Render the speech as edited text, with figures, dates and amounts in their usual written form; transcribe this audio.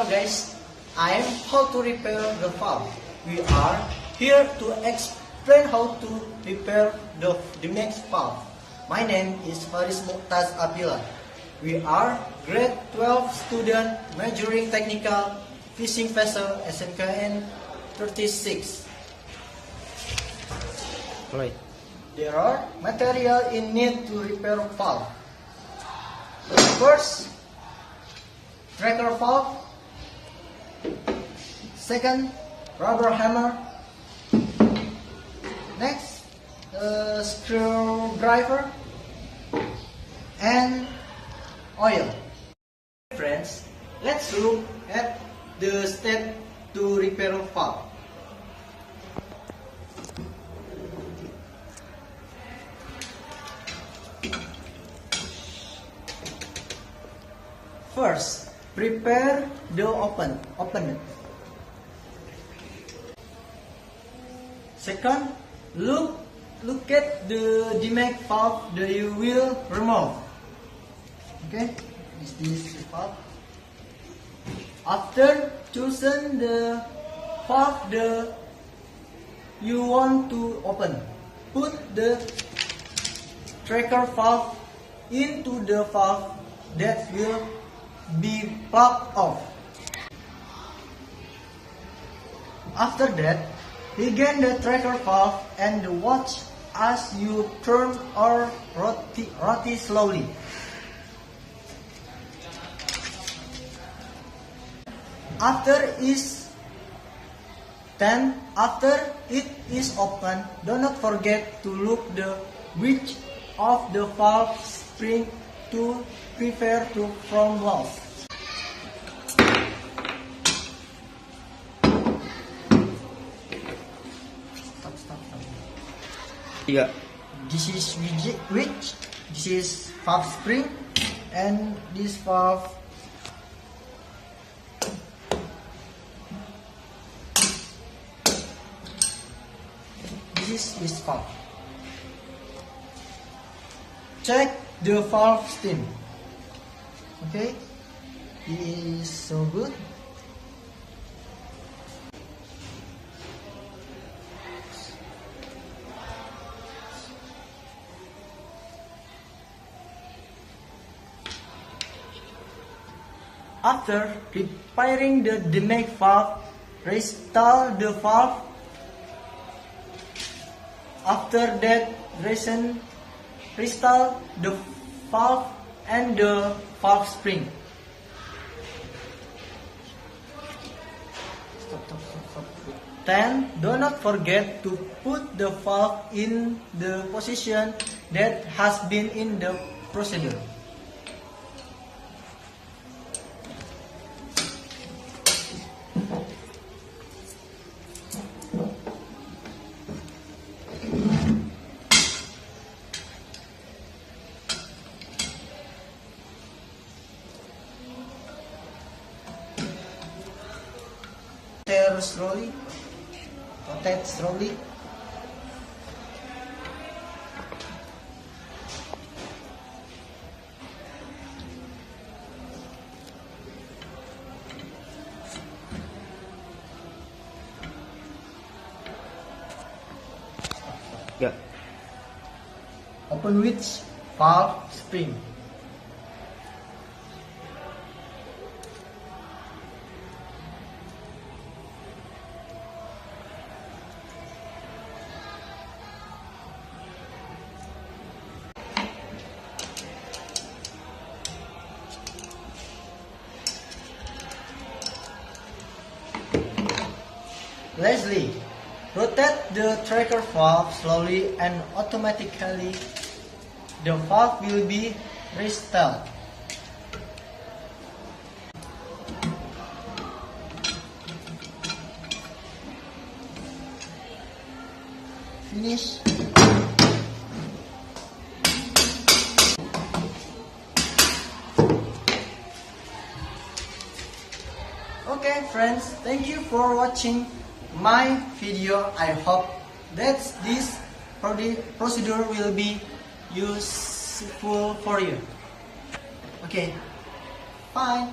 Hello guys, I am how to repair the valve. We are here to explain how to repair the main valve. My name is Faris Abdillah. We are grade 12 student majoring technical fishing vessel SMKN 36. Right. There are material in need to repair valve. First, tracker valve. Second, rubber hammer. Next, screwdriver and oil. Friends, let's look at the step to repair valve. First, prepare the opener. Second, look at the demag valve that you will remove. Okay, is this the valve? After choosing the valve that you want to open, put the tracker valve into the valve that will be plugged off. After that, begin the tracker valve and watch as you turn or rotate slowly. After it is open, do not forget to look the width of the valve spring to prepare from loss. Stop. Yeah. This is width. This is valve spring, and this valve. This is valve. Check the valve steam. Okay, it is so good. After repairing the demag valve, restart the valve. After that, restart the valve and the valve spring. Stop. Then, do not forget to put the valve in the position that has been in the procedure. Rotate slowly. Yeah. Open with valve spring. Lastly, rotate the tracker valve slowly and automatically the valve will be restarted. Finish. Okay friends, thank you for watching my video. I hope that this procedure will be useful for you. Okay, bye.